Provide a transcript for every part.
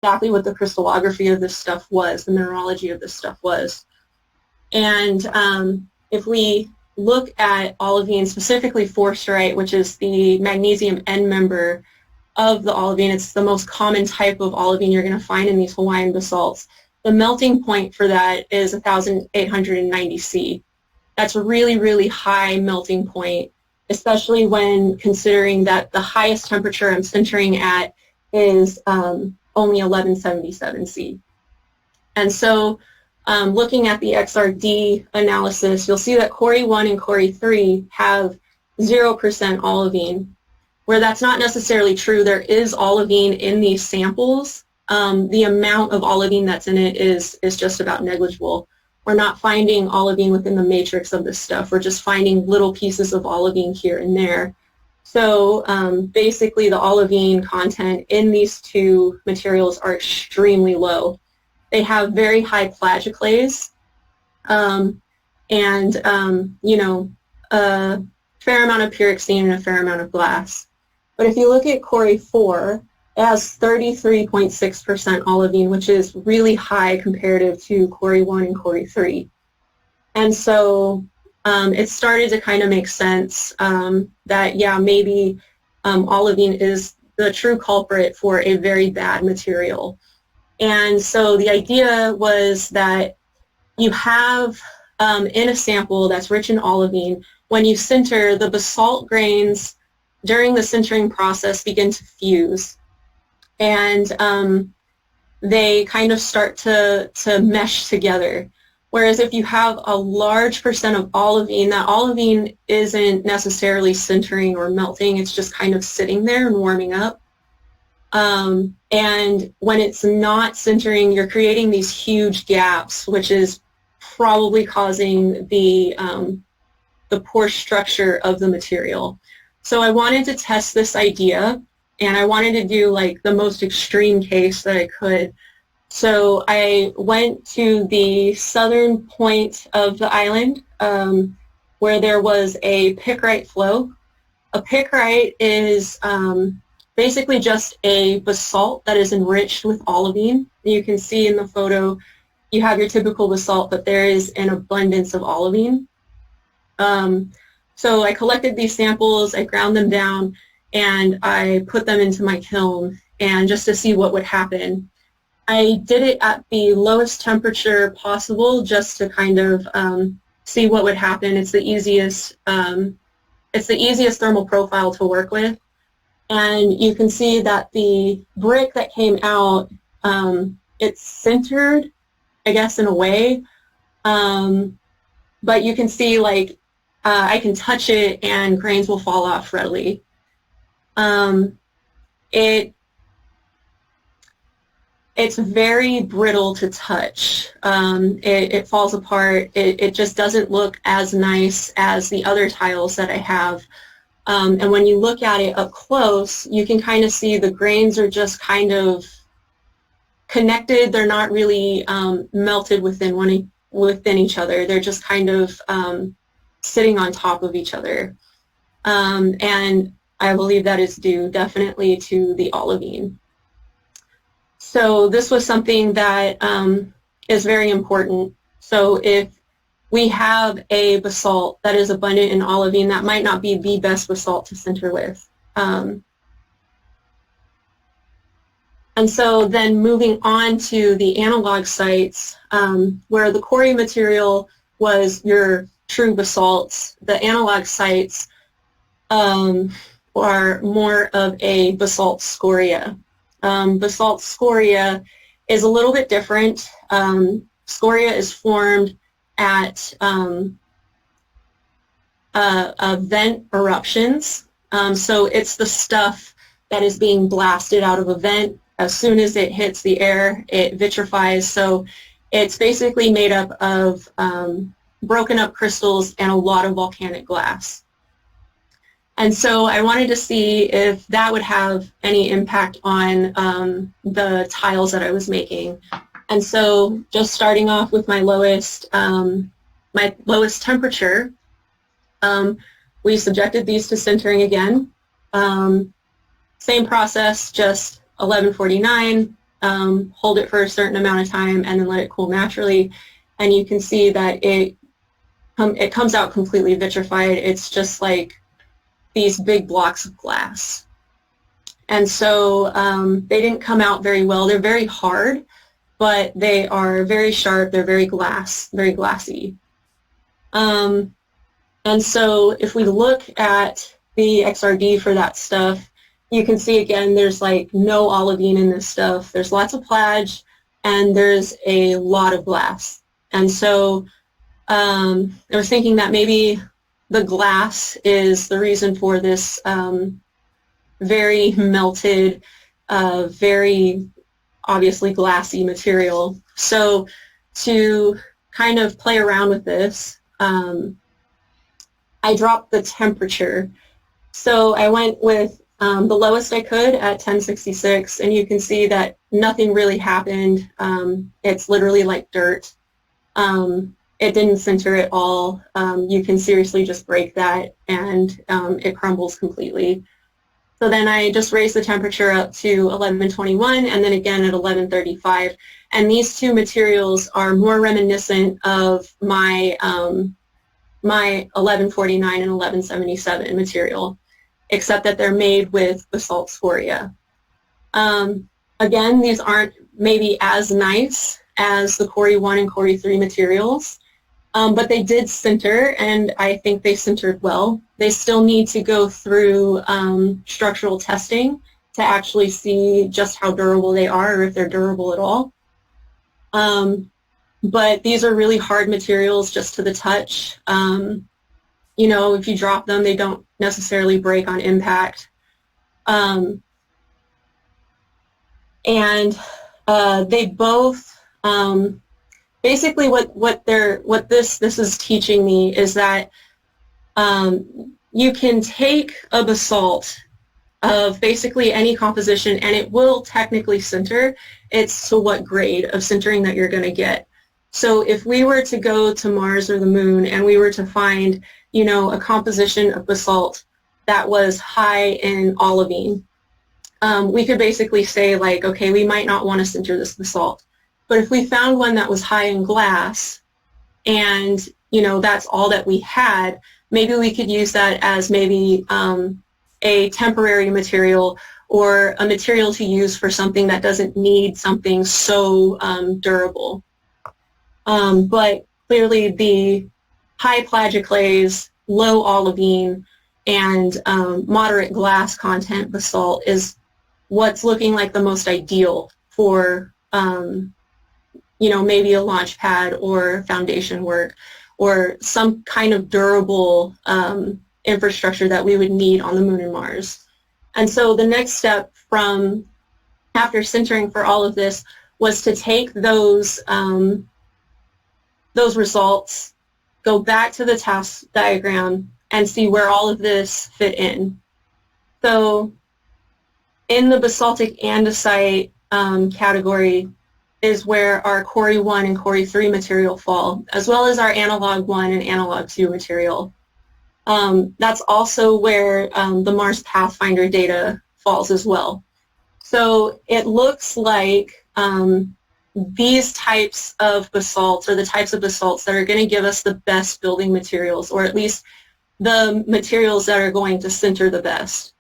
exactly what the crystallography of this stuff was, the mineralogy of this stuff was. And if we look at olivine, specifically forsterite, which is the magnesium end member of the olivine, it's the most common type of olivine you're going to find in these Hawaiian basalts. The melting point for that is 1,890 C. That's a really, really high melting point, especially when considering that the highest temperature I'm sintering at is only 1177 C. And so looking at the XRD analysis, you'll see that Cori 1 and Cori 3 have 0% olivine, where that's not necessarily true. There is olivine in these samples. The amount of olivine that's in it is just about negligible. We're not finding olivine within the matrix of this stuff. We're just finding little pieces of olivine here and there. So basically the olivine content in these two materials are extremely low. They have very high plagioclase and, you know, a fair amount of pyroxene and a fair amount of glass. But if you look at Cori 4, it has 33.6% olivine, which is really high comparative to Cori 1 and Cori 3. And so it started to kind of make sense that, yeah, maybe olivine is the true culprit for a very bad material. And so the idea was that you have in a sample that's rich in olivine, when you sinter, the basalt grains during the sintering process begin to fuse. And they kind of start to mesh together. Whereas if you have a large percent of olivine, that olivine isn't necessarily sintering or melting, it's just kind of sitting there and warming up. And when it's not sintering, you're creating these huge gaps, which is probably causing the poor structure of the material. So I wanted to test this idea, and I wanted to do like the most extreme case that I could. So I went to the southern point of the island where there was a pickrite flow. A pickrite is basically just a basalt that is enriched with olivine. You can see in the photo you have your typical basalt, but there is an abundance of olivine. So I collected these samples, I ground them down, and I put them into my kiln, and just to see what would happen. I did it at the lowest temperature possible just to kind of see what would happen. It's the easiest thermal profile to work with. And you can see that the brick that came out, it's sintered, I guess, in a way. But you can see, like, I can touch it and grains will fall off readily. It's very brittle to touch. It falls apart. It just doesn't look as nice as the other tiles that I have. And when you look at it up close, you can kind of see the grains are just kind of connected. They're not really melted within each other. They're just kind of sitting on top of each other. And I believe that is due definitely to the olivine. So this was something that is very important. So if we have a basalt that is abundant in olivine, that might not be the best basalt to sinter with. And so then moving on to the analog sites, where the Cori material was your true basalts, the analog sites are more of a basalt scoria. Basalt scoria is a little bit different. Scoria is formed at vent eruptions. So it's the stuff that is being blasted out of a vent. As soon as it hits the air, it vitrifies. So it's basically made up of broken up crystals and a lot of volcanic glass. And so I wanted to see if that would have any impact on the tiles that I was making. And so just starting off with my lowest temperature, we subjected these to sintering again. Same process, just 1149, hold it for a certain amount of time, and then let it cool naturally. And you can see that it comes out completely vitrified. It's just like these big blocks of glass. And so they didn't come out very well. They're very hard, but they are very sharp. They're very glassy. And so if we look at the XRD for that stuff, you can see again there's like no olivine in this stuff. There's lots of plage, and there's a lot of glass. And so I was thinking that maybe the glass is the reason for this very melted, very obviously glassy material. So to kind of play around with this, I dropped the temperature. So I went with the lowest I could at 1066, and you can see that nothing really happened. It's literally like dirt. It didn't sinter at all. You can seriously just break that, and it crumbles completely. So then I just raised the temperature up to 1121, and then again at 1135. And these two materials are more reminiscent of my my 1149 and 1177 material, except that they're made with basalt scoria. Again, these aren't maybe as nice as the Cori 1 and Cori 3 materials, but they did sinter, and I think they sintered well. They still need to go through structural testing to actually see just how durable they are, or if they're durable at all. But these are really hard materials just to the touch. You know, if you drop them, they don't necessarily break on impact. And they both, basically what this is teaching me is that you can take a basalt of basically any composition, and it will technically sinter. It's to what grade of sintering that you're going to get. So if we were to go to Mars or the Moon and we were to find, you know, a composition of basalt that was high in olivine, we could basically say, like, okay, we might not want to sinter this basalt. But if we found one that was high in glass and, you know, that's all that we had, maybe we could use that as maybe a temporary material, or a material to use for something that doesn't need something so durable. But clearly the high plagioclase, low olivine, and moderate glass content basalt is what's looking like the most ideal for, you know, maybe a launch pad or foundation work, or some kind of durable infrastructure that we would need on the Moon and Mars. And so the next step from after sintering for all of this was to take those results, go back to the task diagram, and see where all of this fit in. So in the basaltic andesite category is where our Cori 1 and Cori 3 material fall, as well as our analog 1 and analog 2 material. That's also where the Mars Pathfinder data falls as well. So it looks like these types of basalts are the types of basalts that are going to give us the best building materials, or at least the materials that are going to sinter the best.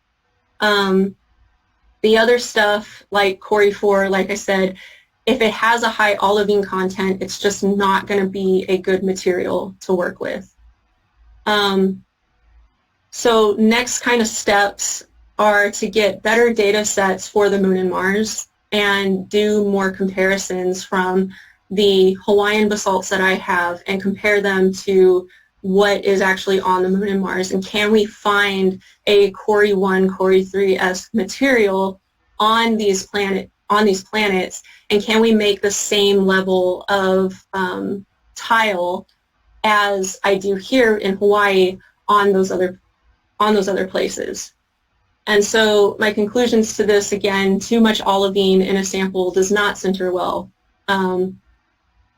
The other stuff, like Cori 4, like I said, if it has a high olivine content, it's just not going to be a good material to work with. So next kind of steps are to get better data sets for the Moon and Mars and do more comparisons from the Hawaiian basalts that I have and compare them to what is actually on the Moon and Mars, and can we find a Cori 1, Cori 3-esque material on these planets, and can we make the same level of tile as I do here in Hawaii on those other places. And so my conclusions to this, again, too much olivine in a sample does not sinter well.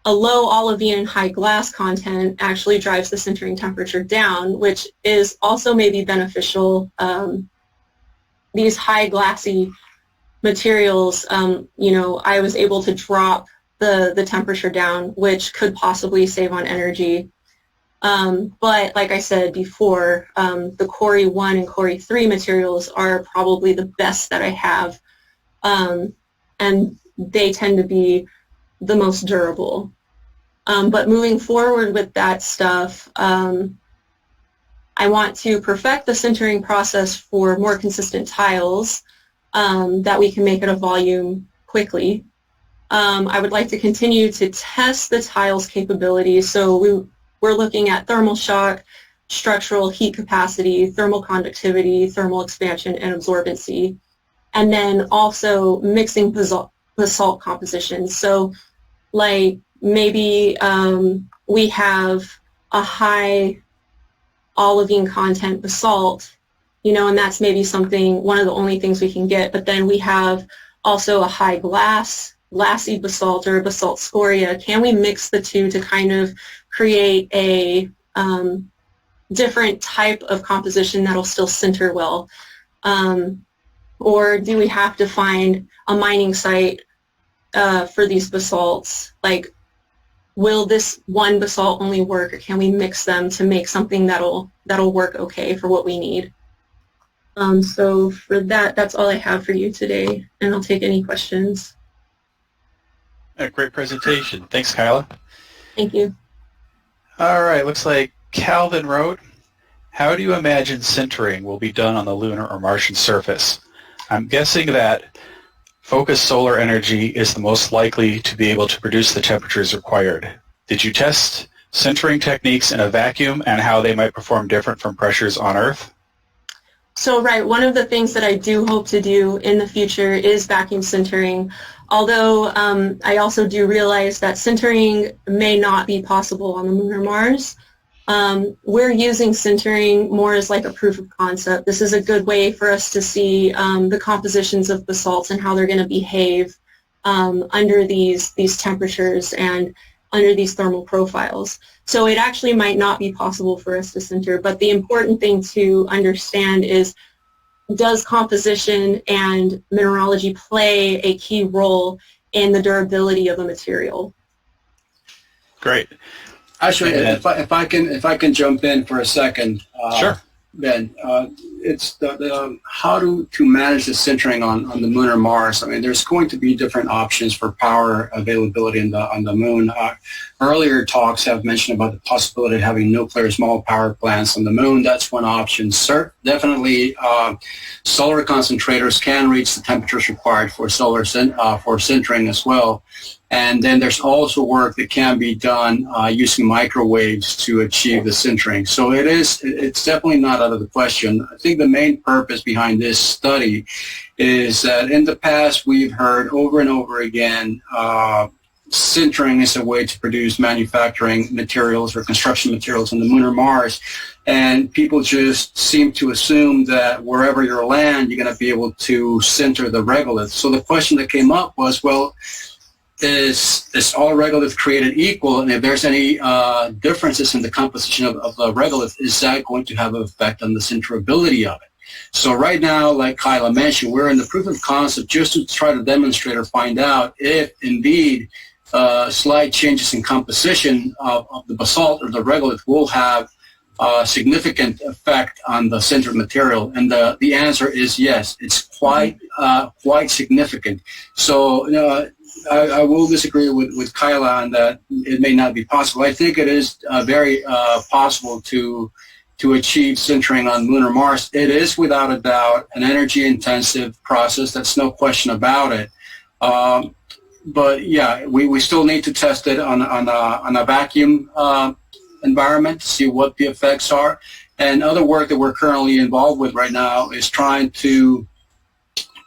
A low olivine and high glass content actually drives the sintering temperature down, which is also maybe beneficial. These high glassy materials, I was able to drop the temperature down, which could possibly save on energy. But like I said before, the Cori 1 and Cori 3 materials are probably the best that I have, and they tend to be the most durable. But moving forward with that stuff, I want to perfect the sintering process for more consistent tiles that we can make at a volume quickly. I would like to continue to test the tile's capabilities. So we're looking at thermal shock, structural heat capacity, thermal conductivity, thermal expansion, and absorbency. And then also mixing basalt compositions. So like maybe we have a high olivine content basalt, and that's maybe one of the only things we can get. But then we have also a high glassy basalt or basalt scoria. Can we mix the two to kind of create a different type of composition that'll still sinter well? Or do we have to find a mining site for these basalts? Like, will this one basalt only work, or can we mix them to make something that'll work okay for what we need? So for that's all I have for you today, and I'll take any questions. A great presentation. Thanks, Kyla. Thank you. All right, looks like Calvin wrote, how do you imagine sintering will be done on the lunar or Martian surface? I'm guessing that focused solar energy is the most likely to be able to produce the temperatures required. Did you test sintering techniques in a vacuum and how they might perform different from pressures on Earth? So right, one of the things that I do hope to do in the future is vacuum sintering, although I also do realize that sintering may not be possible on the Moon or Mars. We're using sintering more as like a proof of concept. This is a good way for us to see the compositions of basalts and how they're going to behave under these temperatures and under these thermal profiles. So it actually might not be possible for us to sinter, but the important thing to understand is, does composition and mineralogy play a key role in the durability of a material? Great. Actually, if I can jump in for a second, sure. Ben, it's the how to manage the sintering on the Moon or Mars. I mean, there's going to be different options for power availability on the Moon. Earlier talks have mentioned about the possibility of having nuclear small power plants on the Moon. That's one option. Definitely, solar concentrators can reach the temperatures required for sintering as well. And then there's also work that can be done using microwaves to achieve the sintering. So it's definitely not out of the question. I think the main purpose behind this study is that in the past we've heard over and over again sintering is a way to produce manufacturing materials or construction materials on the Moon or Mars. And people just seem to assume that wherever you land, you're going to be able to sinter the regolith. So the question that came up was, well, is all regolith created equal, and if there's any differences in the composition of the regolith, is that going to have an effect on the sinterability of it? So right now, like Kyla mentioned, we're in the proof of concept just to try to demonstrate or find out if indeed slight changes in composition of the basalt or the regolith will have a significant effect on the sintered material, and the answer is yes. It's quite significant. So I will disagree with Kyla on that. It may not be possible. I think it is very possible to achieve sintering on Moon or Mars. It is without a doubt an energy-intensive process. That's no question about it. But yeah, we still need to test it on a vacuum environment to see what the effects are. And other work that we're currently involved with right now is trying to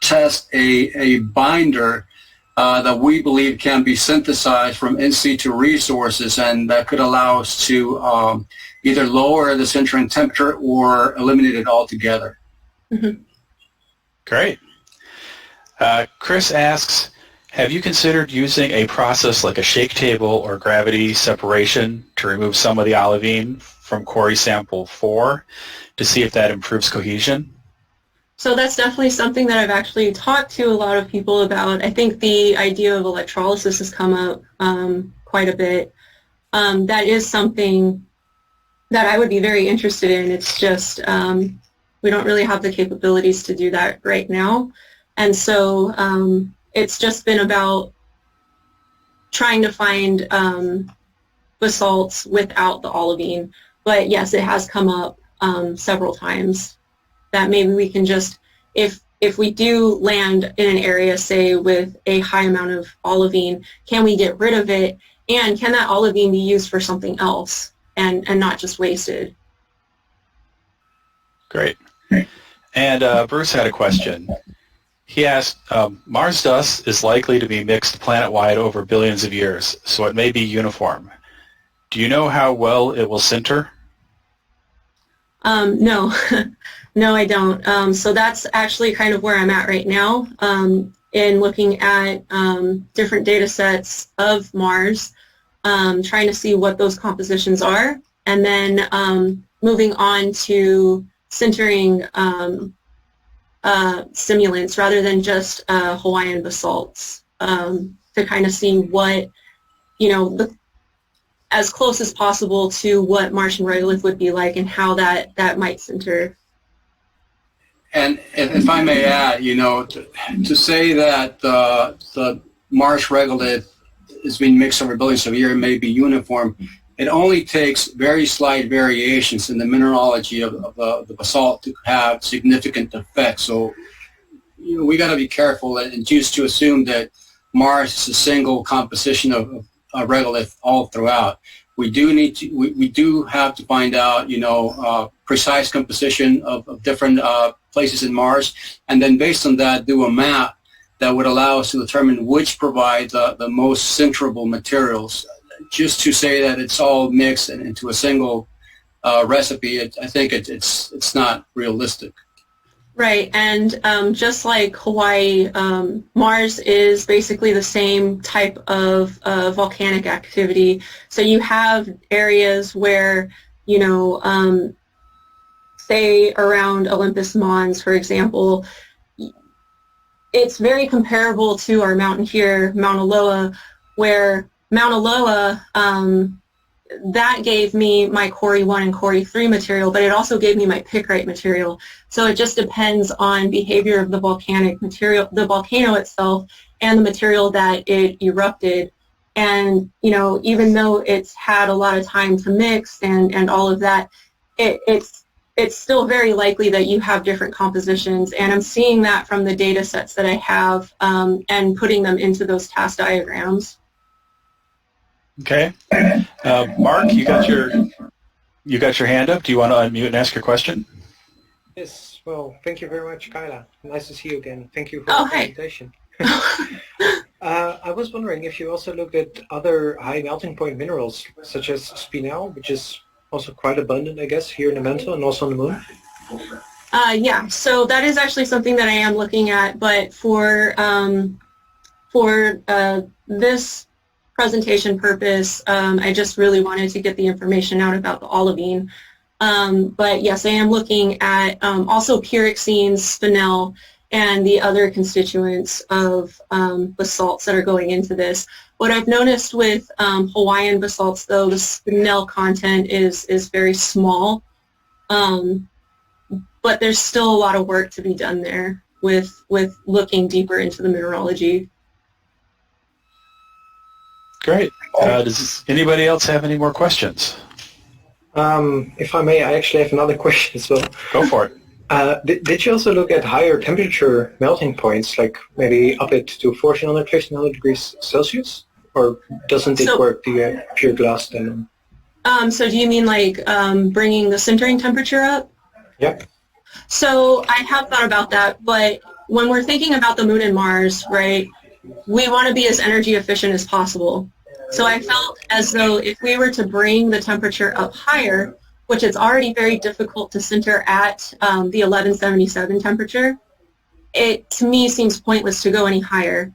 test a binder that we believe can be synthesized from in situ resources, and that could allow us to either lower the sintering temperature or eliminate it altogether. Mm-hmm. Great. Chris asks, have you considered using a process like a shake table or gravity separation to remove some of the olivine from Cori sample 4 to see if that improves cohesion? So that's definitely something that I've actually talked to a lot of people about. I think the idea of electrolysis has come up quite a bit. That is something that I would be very interested in. It's just we don't really have the capabilities to do that right now. And so it's just been about trying to find basalts without the olivine. But yes, it has come up several times that maybe we can just, if we do land in an area, say, with a high amount of olivine, can we get rid of it? And can that olivine be used for something else and not just wasted? Great. And Bruce had a question. He asked, Mars dust is likely to be mixed planet-wide over billions of years, so it may be uniform. Do you know how well it will sinter? No. No, I don't. So that's actually kind of where I'm at right now in looking at different data sets of Mars, trying to see what those compositions are, and then moving on to sintering simulants rather than just Hawaiian basalts to kind of see what, as close as possible to what Martian regolith would be like and how that might sinter. And if I may add, to say that the Mars regolith is being mixed over billions of years may be uniform, it only takes very slight variations in the mineralogy of the basalt to have significant effects. So we got to be careful and choose to assume that Mars is a single composition of regolith all throughout. We do need to. We do have to find out, precise composition of different places in Mars, and then based on that, do a map that would allow us to determine which provide the most sinterable materials. Just to say that it's all mixed into a single recipe, I think it's not realistic. Right, and just like Hawaii, Mars is basically the same type of volcanic activity. So you have areas where, say around Olympus Mons, for example, it's very comparable to our mountain here, Mauna Loa, where Mauna Loa, that gave me my Cori 1 and Cori 3 material, but it also gave me my pickrite material. So it just depends on behavior of the volcanic material, the volcano itself, and the material that it erupted. And, even though it's had a lot of time to mix and all of that, it's still very likely that you have different compositions. And I'm seeing that from the data sets that I have and putting them into those task diagrams. Okay. Mark, you got your hand up. Do you want to unmute and ask your question? Yes. Well, thank you very much, Kyla. Nice to see you again. Thank you for the presentation. I was wondering if you also looked at other high melting point minerals, such as spinel, which is also quite abundant, I guess, here in the mantle and also on the moon. Yeah. So that is actually something that I am looking at, but for this presentation purpose, I just really wanted to get the information out about the olivine. But yes, I am looking at also pyroxenes, spinel, and the other constituents of basalts that are going into this. What I've noticed with Hawaiian basalts, though, the spinel content is very small, but there's still a lot of work to be done there with looking deeper into the mineralogy. Great. Does anybody else have any more questions? If I may, I actually have another question as well. Go for it. Did you also look at higher temperature melting points, like maybe up it to 1400, 1500 degrees Celsius? Or doesn't it work? Do you have pure glass then? So do you mean like bringing the sintering temperature up? Yep. So I have thought about that, but when we're thinking about the moon and Mars, right, we want to be as energy efficient as possible. So I felt as though if we were to bring the temperature up higher, which is already very difficult to sinter at the 1177 temperature, it to me seems pointless to go any higher,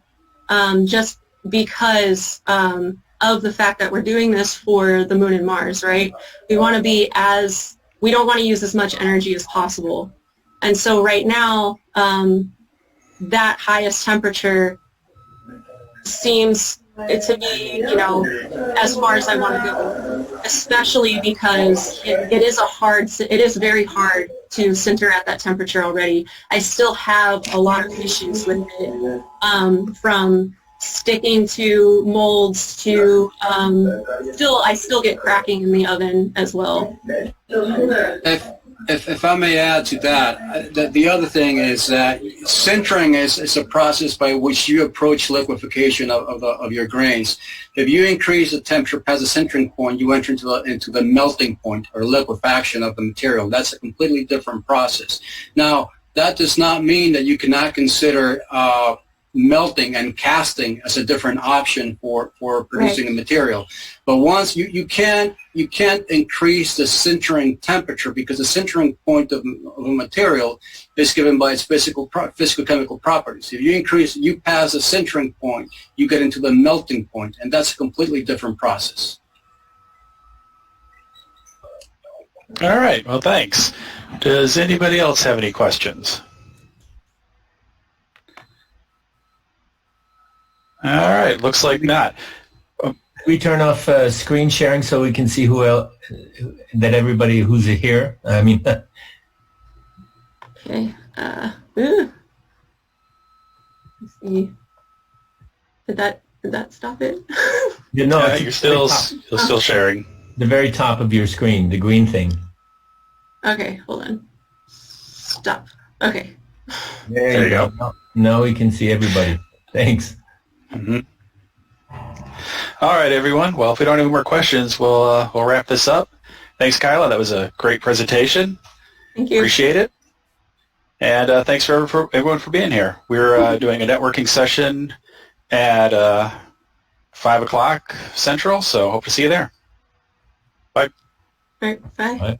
just because of the fact that we're doing this for the moon and Mars, right? We want to be we don't want to use as much energy as possible. And so right now, that highest temperature seems it to be, as far as I want to go, especially because it is very hard to sinter at that temperature already. I still have a lot of issues with it, from sticking to molds to I still get cracking in the oven as well. If I may add to that, the other thing is that sintering is a process by which you approach liquefaction of your grains. If you increase the temperature past the sintering point, you enter into the melting point or liquefaction of the material. That's a completely different process. Now, that does not mean that you cannot consider melting and casting as a different option for producing a material. But once you can't increase the sintering temperature, because the sintering point of a material is given by its physical-chemical properties. If you pass the sintering point, you get into the melting point, and that's a completely different process. All right. Well, thanks. Does anybody else have any questions? All right, looks like not. We turn off screen sharing so we can see that everybody who's here. I mean. Okay. Let's see. Did that stop it? No, you're still sharing. The very top of your screen, the green thing. Okay, hold on. Stop. Okay. There you go. Now we can see everybody. Thanks. Mm-hmm. All right, everyone. Well, if we don't have any more questions, we'll wrap this up. Thanks, Kyla. That was a great presentation. Thank you. Appreciate it. And thanks for everyone for being here. We're doing a networking session at 5 o'clock Central, so hope to see you there. Bye. All right, bye. Bye.